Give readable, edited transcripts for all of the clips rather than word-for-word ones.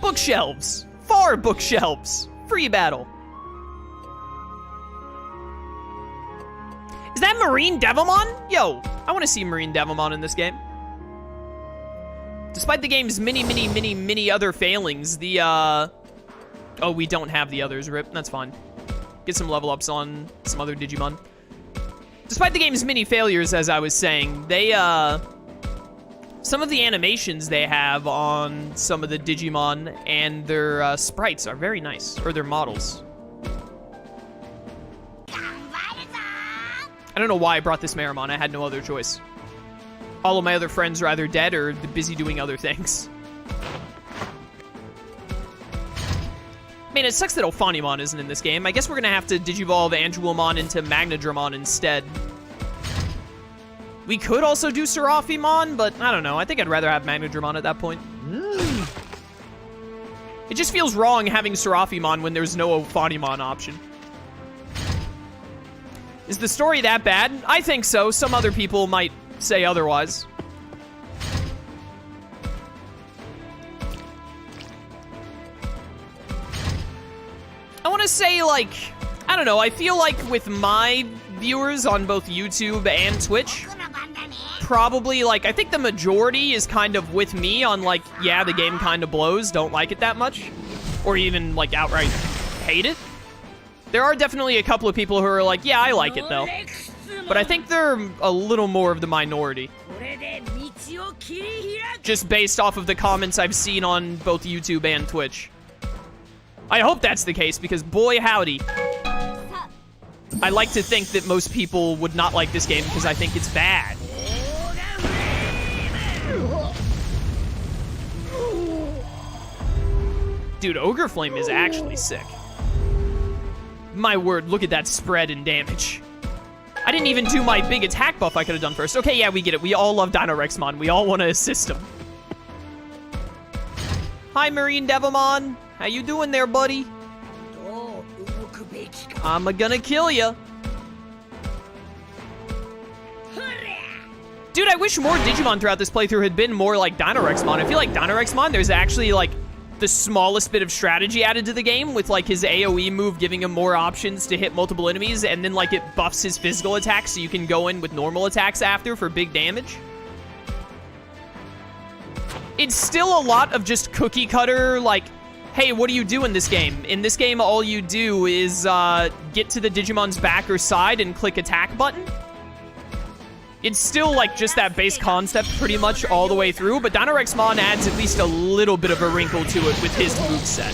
Bookshelves. 4 bookshelves. Free battle. Is that Marine Devilmon? Yo, I want to see Marine Devilmon in this game. Despite the game's many other failings, the, Oh, we don't have the others, rip. That's fine. Get some level ups on some other Digimon. Despite the game's many failures, as I was saying, they, some of the animations they have on some of the Digimon and their sprites are very nice, or their models. I don't know why I brought this Meramon. I had no other choice. All of my other friends are either dead or busy doing other things. Man, it sucks that Ophanimon isn't in this game. I guess we're gonna have to digivolve Angelomon into Magnadramon instead. We could also do Seraphimon, but I don't know. I think I'd rather have Magnadramon at that point. It just feels wrong having Seraphimon when there's no Ophanimon option. Is the story that bad? I think so. Some other people might say otherwise. I want to say, like, I don't know. I feel like with my viewers on both YouTube and Twitch, probably, like, I think the majority is kind of with me on, like, yeah, the game kind of blows, don't like it that much, or even, like, outright hate it. There are definitely a couple of people who are like, yeah, I like it, though. But I think they're a little more of the minority. Just based off of the comments I've seen on both YouTube and Twitch. I hope that's the case, because boy howdy. I like to think that most people would not like this game because I think it's bad. Dude, Ogre Flame is actually sick. My word, look at that spread in damage. I didn't even do my big attack buff I could have done first. Okay, yeah, we get it. We all love Dinorexmon. We all want to assist him. Hi, Marine Devilmon. How you doing there, buddy? I'm gonna kill ya. Dude, I wish more Digimon throughout this playthrough had been more like Dinorexmon. I feel like Dinorexmon, there's actually, like, the smallest bit of strategy added to the game with, like, his AoE move giving him more options to hit multiple enemies, and then, like, it buffs his physical attacks so you can go in with normal attacks after for big damage. It's still a lot of just cookie cutter, like, hey, what do you do in this game? In this game, all you do is get to the Digimon's back or side and click attack button. It's still, like, just that base concept pretty much all the way through, but Dinorexmon adds at least a little bit of a wrinkle to it with his moveset.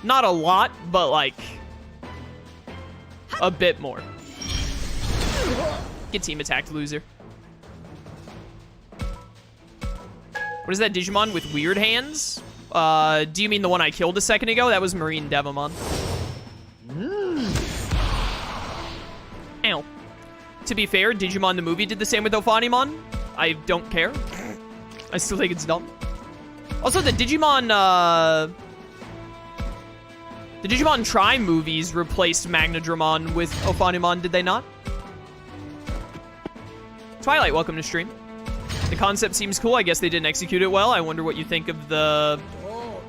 Not a lot, but, like, a bit more. Get team attacked, loser. What is that Digimon with weird hands? Do you mean the one I killed a second ago? That was Marine Devilmon. Ow. To be fair, Digimon the movie did the same with Ophanimon. I don't care. I still think it's dumb. Also, the Digimon Tri movies replaced Magnadramon with Ophanimon, did they not? Twilight, welcome to stream. The concept seems cool. I guess they didn't execute it well. I wonder what you think of the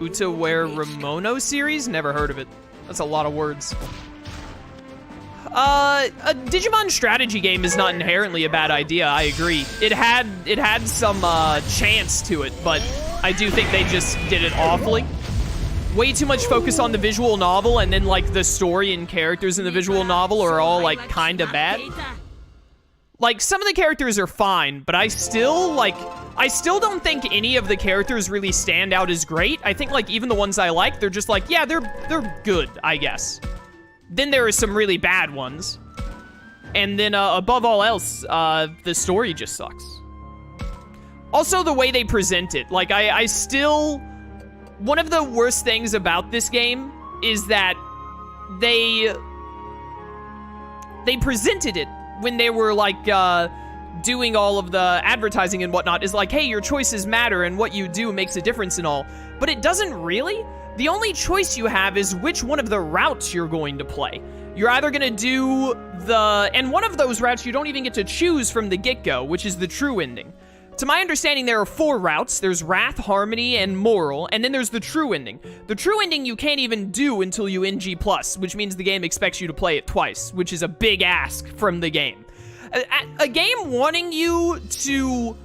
Utaware Ramono series? Never heard of it. That's a lot of words. A Digimon strategy game is not inherently a bad idea, I agree. It had some chance to it, but I do think they just did it awfully. Way too much focus on the visual novel, and then, like, the story and characters in the visual novel are all, like, kinda bad. Like, some of the characters are fine, but I still don't think any of the characters really stand out as great. I think, like, even the ones I like, they're just like, yeah, they're good, I guess. Then there are some really bad ones. And then, above all else, the story just sucks. Also, the way they present it. Like, I still... One of the worst things about this game is that they presented it when they were, like, doing all of the advertising and whatnot, is like, hey, your choices matter and what you do makes a difference and all. But it doesn't really. The only choice you have is which one of the routes you're going to play. You're either going to do and one of those routes you don't even get to choose from the get-go, which is the true ending. To my understanding, there are 4 routes. There's Wrath, Harmony, and Moral, and then there's the true ending. The true ending you can't even do until you NG+, which means the game expects you to play it twice, which is a big ask from the game. A game wanting you to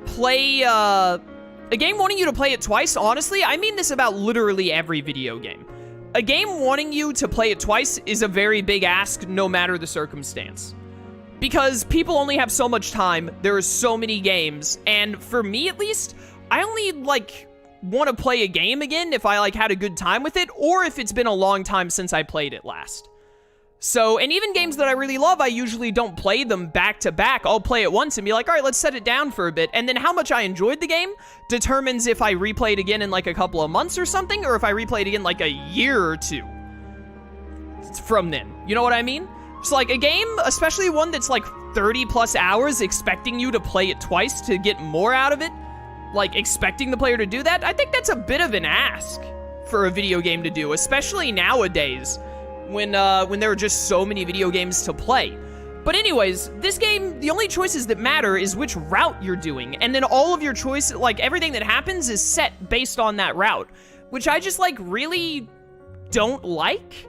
play, it twice, honestly, I mean this about literally every video game. A game wanting you to play it twice is a very big ask, no matter the circumstance. Because people only have so much time, there are so many games, and for me at least, I only, like, want to play a game again if I, like, had a good time with it, or if it's been a long time since I played it last. So, and even games that I really love, I usually don't play them back to back. I'll play it once and be like, all right, let's set it down for a bit, and then how much I enjoyed the game determines if I replay it again in, like, a couple of months or something, or if I replay it again, like, a year or two from then. You know what I mean? So, like, a game, especially one that's, like, 30-plus hours, expecting you to play it twice to get more out of it, like, expecting the player to do that, I think that's a bit of an ask for a video game to do, especially nowadays, when there are just so many video games to play. But anyways, this game, the only choices that matter is which route you're doing, and then all of your choices, like, everything that happens is set based on that route, which I just, like, really don't like.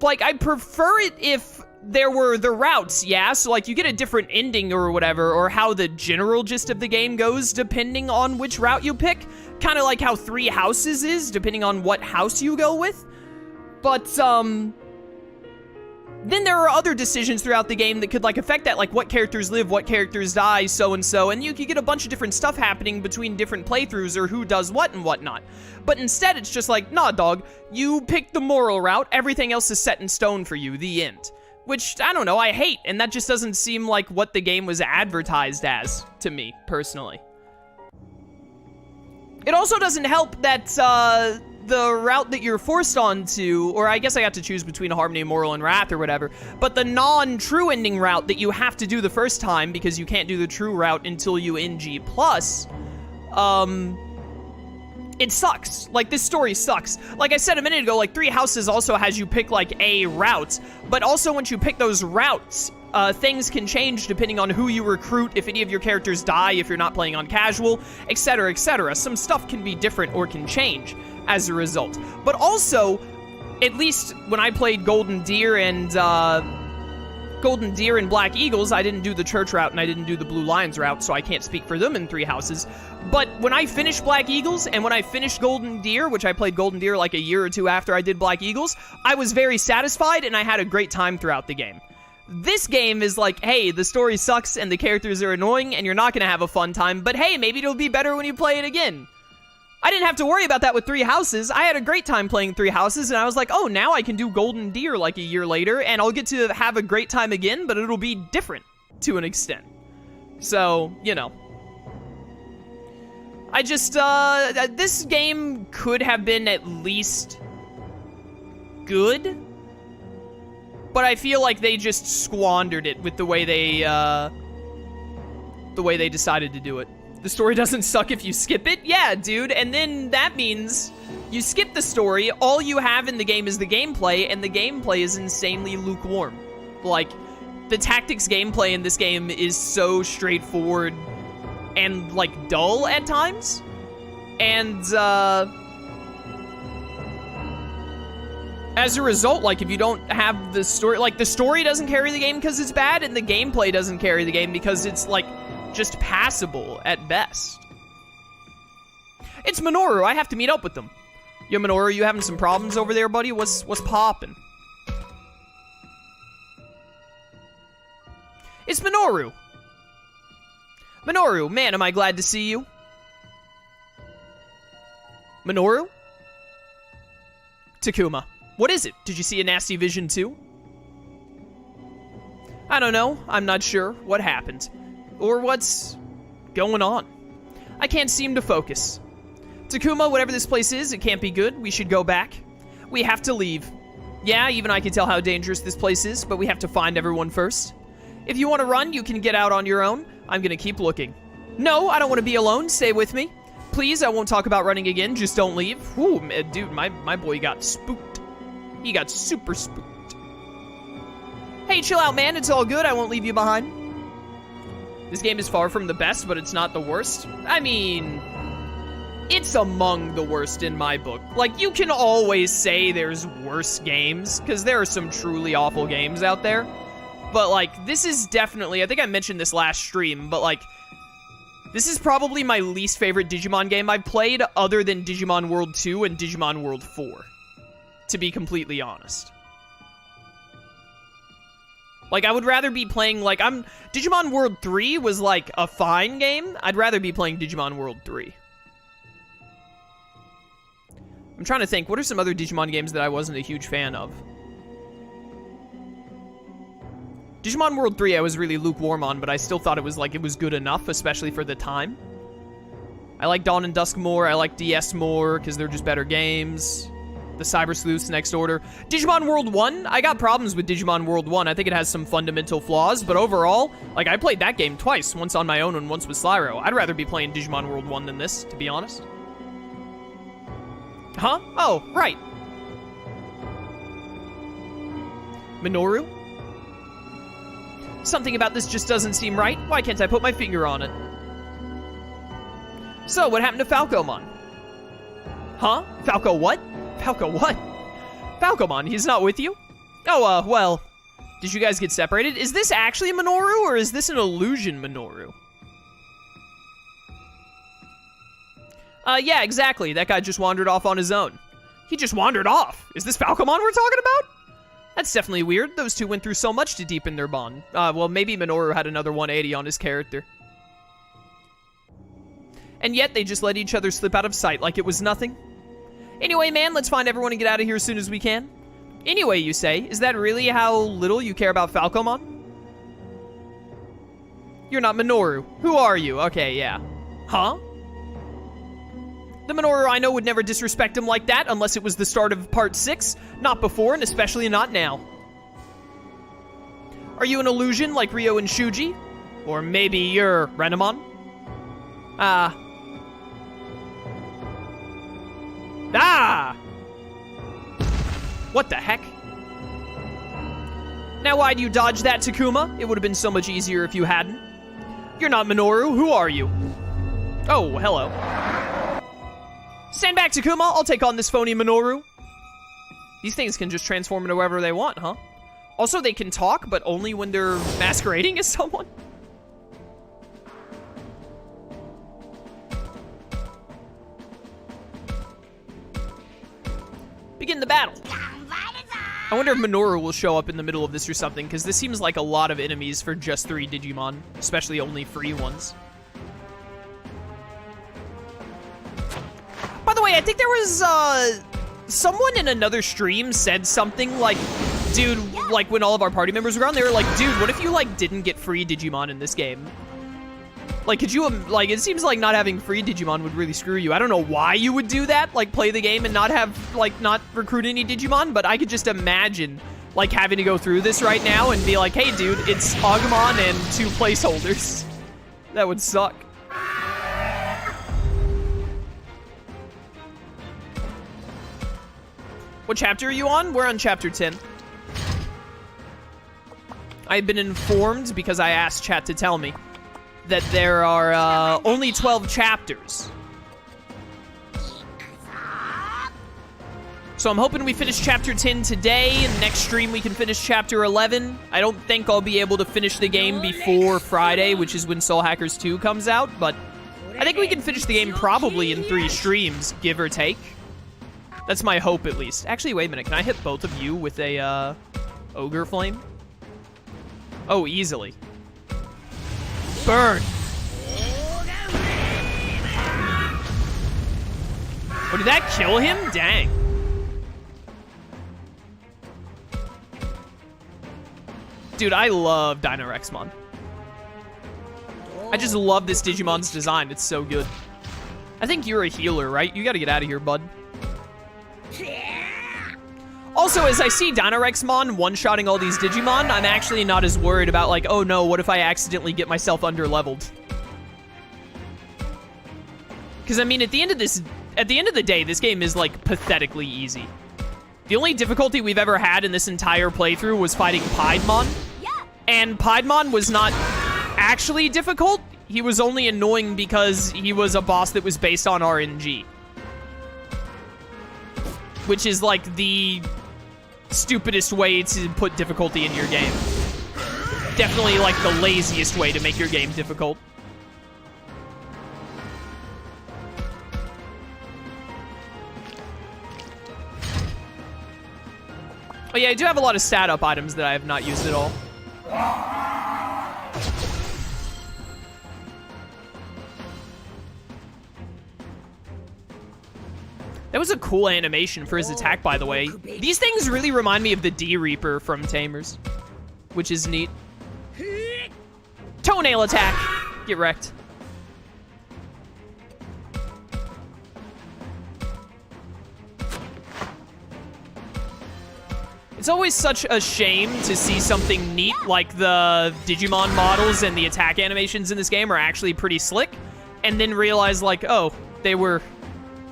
Like, I'd prefer it if there were the routes, yeah? So, like, you get a different ending or whatever, or how the general gist of the game goes depending on which route you pick. Kind of like how 3 houses is, depending on what house you go with. But, then there are other decisions throughout the game that could, like, affect that, like what characters live, what characters die, so-and-so, and you could get a bunch of different stuff happening between different playthroughs or who does what and whatnot. But instead, it's just like, nah, dog, you pick the moral route, everything else is set in stone for you, the end. Which, I don't know, I hate, and that just doesn't seem like what the game was advertised as, to me, personally. It also doesn't help that, the route that you're forced onto, or I guess I got to choose between Harmony, Moral, and Wrath or whatever, but the non-true ending route that you have to do the first time because you can't do the true route until you NG+, it sucks. Like, this story sucks. Like I said a minute ago, like, 3 Houses also has you pick, like, a route, but also once you pick those routes, things can change depending on who you recruit, if any of your characters die, if you're not playing on casual, etc., etc. Some stuff can be different or can change as a result. But also, at least when I played Golden Deer and Black Eagles, I didn't do the church route and I didn't do the Blue Lions route, so I can't speak for them in 3 Houses. But when I finished Black Eagles and when I finished Golden Deer, which I played Golden Deer like a year or 2 after I did Black Eagles, I was very satisfied and I had a great time throughout the game. This game is like, hey, the story sucks and the characters are annoying and you're not gonna have a fun time, but hey, maybe it'll be better when you play it again. I didn't have to worry about that with 3 Houses. I had a great time playing 3 Houses, and I was like, oh, now I can do Golden Deer like a year later, and I'll get to have a great time again, but it'll be different to an extent. So, you know. I just, this game could have been at least good, but I feel like they just squandered it with the way they decided to do it. The story doesn't suck if you skip it? Yeah, dude, and then that means you skip the story, all you have in the game is the gameplay, and the gameplay is insanely lukewarm. Like, the tactics gameplay in this game is so straightforward and, like, dull at times. And, as a result, like, if you don't have the story, like, the story doesn't carry the game because it's bad, and the gameplay doesn't carry the game because it's, like, just passable at best. It's Minoru. I have to meet up with them. Yo, Minoru, you having some problems over there, buddy? What's poppin'? It's Minoru. Minoru, man, am I glad to see you. Minoru? Takuma. What is it? Did you see a nasty vision too? I don't know. I'm not sure what happened. Or what's going on. I can't seem to focus. Takuma, whatever this place is, it can't be good. We should go back. We have to leave. Yeah, even I can tell how dangerous this place is, but we have to find everyone first. If you want to run, you can get out on your own. I'm gonna keep looking. No, I don't want to be alone. Stay with me. Please, I won't talk about running again. Just don't leave. Ooh, dude, my boy got spooked. He got super spooked. Hey, chill out, man. It's all good. I won't leave you behind. This game is far from the best, but it's not the worst. I mean, it's among the worst in my book. Like, you can always say there's worse games, because there are some truly awful games out there. But, like, this is definitely, I think I mentioned this last stream, but, like, this is probably my least favorite Digimon game I've played, other than Digimon World 2 and Digimon World 4, to be completely honest. Like, I would rather be playing, like, Digimon World 3 was, like, a fine game. I'd rather be playing Digimon World 3. I'm trying to think, what are some other Digimon games that I wasn't a huge fan of? Digimon World 3 I was really lukewarm on, but I still thought it was good enough, especially for the time. I like Dawn and Dusk more, I like DS more, because they're just better games. The Cyber Sleuths, Next Order. Digimon World 1, I got problems with Digimon World 1. I think it has some fundamental flaws, but overall, like, I played that game twice, once on my own and once with Slyro. I'd rather be playing Digimon World 1 than this, to be honest. Huh? Oh, right. Minoru? Something about this just doesn't seem right. Why can't I put my finger on it? So, what happened to Falcomon? Huh? Falco what? Falco what? Falcomon, he's not with you? Oh, well, did you guys get separated? Is this actually Minoru, or is this an illusion Minoru? Yeah, exactly. That guy just wandered off on his own. He just wandered off. Is this Falcomon we're talking about? That's definitely weird. Those two went through so much to deepen their bond. Well, maybe Minoru had another 180 on his character. And yet, they just let each other slip out of sight like it was nothing. Anyway, man, let's find everyone and get out of here as soon as we can. Anyway, you say, is that really how little you care about Falcomon? You're not Minoru. Who are you? Okay, yeah. Huh? The Minoru I know would never disrespect him like that unless it was the start of part 6. Not before, and especially not now. Are you an illusion like Ryo and Shuuji? Or maybe you're Renamon? Ah. What the heck? Now why'd you dodge that, Takuma? It would have been so much easier if you hadn't. You're not Minoru. Who are you? Oh, hello. Stand back, Takuma. I'll take on this phony Minoru. These things can just transform into whoever they want, huh? Also, they can talk, but only when they're masquerading as someone. Begin the battle. I wonder if Minoru will show up in the middle of this or something, because this seems like a lot of enemies for just 3 Digimon, especially only free ones. By the way, I think there was, someone in another stream said something like, dude, like when all of our party members were on, they were like, dude, what if you, like, didn't get free Digimon in this game? Like, could you, like, it seems like not having free Digimon would really screw you. I don't know why you would do that, like, play the game and not have, like, not recruit any Digimon, but I could just imagine, like, having to go through this right now and be like, hey, dude, it's Agumon and 2 placeholders. That would suck. What chapter are you on? We're on chapter 10. I've been informed, because I asked chat to tell me, that there are only 12 chapters. So I'm hoping we finish chapter 10 today, and next stream we can finish chapter 11. I don't think I'll be able to finish the game before Friday, which is when Soul Hackers 2 comes out, but I think we can finish the game probably in 3 streams, give or take. That's my hope, at least. Actually, wait a minute. Can I hit both of you with a Ogre Flame? Oh, easily. Burn! Oh, did that kill him? Dang. Dude, I love Dynarexmon. I just love this Digimon's design. It's so good. I think you're a healer, right? You gotta get out of here, bud. Also, as I see Dynarexmon one-shotting all these Digimon, I'm actually not as worried about, like, oh no, what if I accidentally get myself under-leveled? Because, I mean, at the end of the day, this game is, like, pathetically easy. The only difficulty we've ever had in this entire playthrough was fighting Piedmon. And Piedmon was not actually difficult. He was only annoying because he was a boss that was based on RNG. Which is like the stupidest way to put difficulty in your game. Definitely like the laziest way to make your game difficult. Oh yeah, I do have a lot of stat up items that I have not used at all. That was a cool animation for his attack, by the way. These things really remind me of the D-Reaper from Tamers, which is neat. Toenail attack. Get wrecked. It's always such a shame to see something neat like the Digimon models and the attack animations in this game are actually pretty slick, and then realize like, oh, they were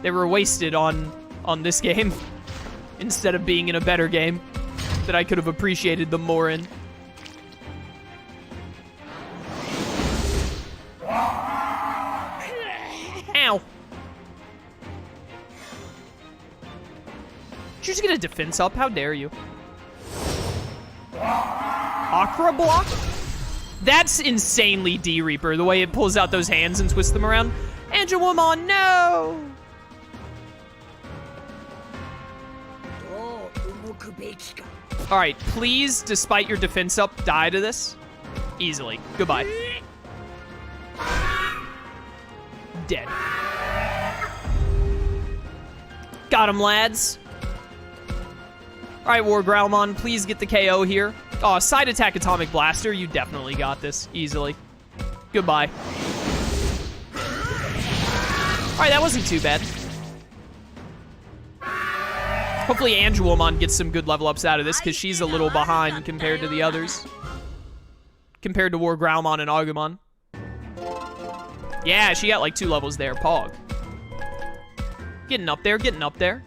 wasted on this game instead of being in a better game that I could have appreciated them more in. Ow. Did you just get a defense up? How dare you? Aqua block? That's insanely D-Reaper, the way it pulls out those hands and twists them around. Agumon, no! Alright, please, despite your defense up, die to this. Easily. Goodbye. Dead. Got him, lads. Alright, War Growlmon, please get the KO here. Oh, side attack Atomic Blaster. You definitely got this. Easily. Goodbye. Alright, that wasn't too bad. Hopefully Angelomon gets some good level ups out of this, because she's a little behind compared to the others. Compared to War Growlmon and Agumon. Yeah, she got like 2 levels there. Pog. Getting up there, getting up there.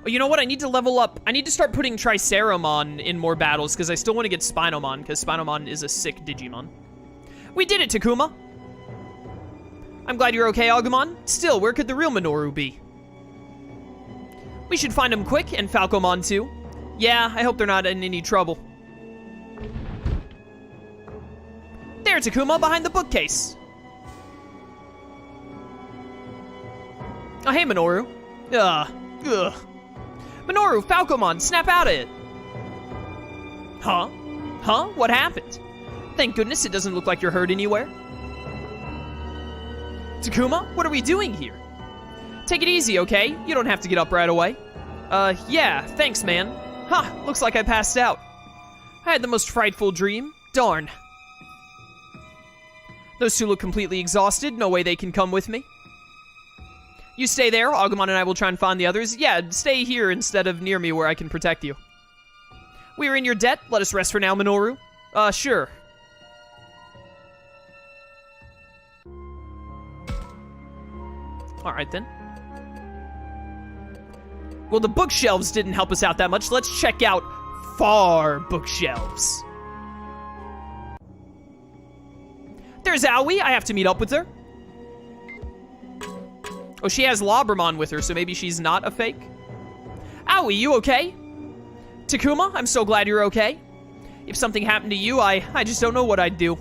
Oh, you know what? I need to level up. I need to start putting Triceramon in more battles, because I still want to get Spinomon, because Spinomon is a sick Digimon. We did it, Takuma! I'm glad you're okay, Agumon. Still, where could the real Minoru be? We should find him quick, and Falcomon too. Yeah, I hope they're not in any trouble. There, Takuma, behind the bookcase. Oh, hey, Minoru. Ugh. Minoru, Falcomon, snap out of it. Huh? Huh? What happened? Thank goodness it doesn't look like you're hurt anywhere. Takuma, what are we doing here? Take it easy, okay? You don't have to get up right away. Yeah, thanks, man. Huh, looks like I passed out. I had the most frightful dream. Darn. Those two look completely exhausted. No way they can come with me. You stay there. Agumon and I will try and find the others. Yeah, stay here instead of near me where I can protect you. We are in your debt. Let us rest for now, Minoru. Sure. Alright then. Well, the bookshelves didn't help us out that much. Let's check out Far Bookshelves. There's Aoi. I have to meet up with her. Oh, she has Labramon with her, so maybe she's not a fake. Aoi, you okay? Takuma, I'm so glad you're okay. If something happened to you, I just don't know what I'd do.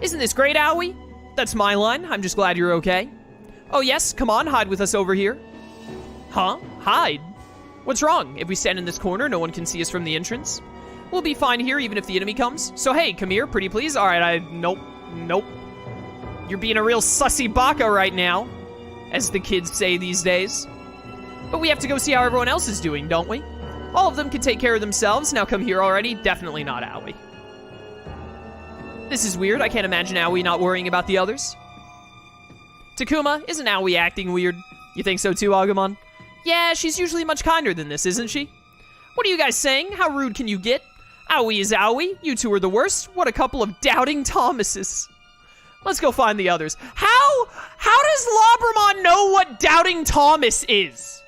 Isn't this great, Aoi? That's my line. I'm just glad you're okay. Oh, yes, come on, hide with us over here. Huh? Hide? What's wrong? If we stand in this corner, no one can see us from the entrance. We'll be fine here, even if the enemy comes. So, hey, come here, pretty please. All right, nope. You're being a real sussy baka right now, as the kids say these days. But we have to go see how everyone else is doing, don't we? All of them can take care of themselves. Now come here already. Definitely not Aoi. This is weird. I can't imagine Aoi not worrying about the others. Takuma, isn't Aoi acting weird? You think so too, Agumon? Yeah, she's usually much kinder than this, isn't she? What are you guys saying? How rude can you get? Aoi is Aoi. You two are the worst. What a couple of doubting Thomases. Let's go find the others. How does Labramon know what doubting Thomas is?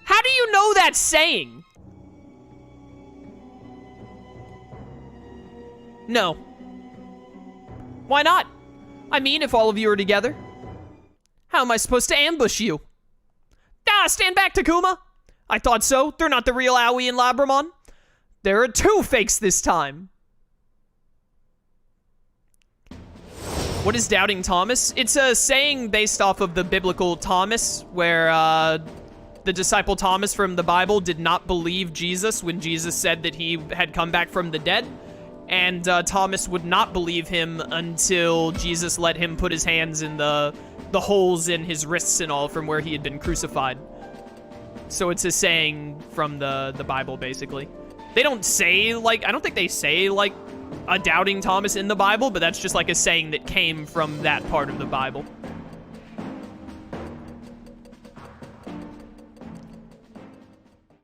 How do you know that saying? No. Why not? I mean, if all of you are together. How am I supposed to ambush you? Ah, stand back, Takuma! I thought so. They're not the real Aoi and Labramon. There are 2 fakes this time. What is doubting Thomas? It's a saying based off of the biblical Thomas, where the disciple Thomas from the Bible did not believe Jesus when Jesus said that he had come back from the dead. And Thomas would not believe him until Jesus let him put his hands in the holes in his wrists and all from where he had been crucified. So it's a saying from the Bible, basically. They don't say, like, I don't think they say, like, a doubting Thomas in the Bible, but that's just like a saying that came from that part of the Bible.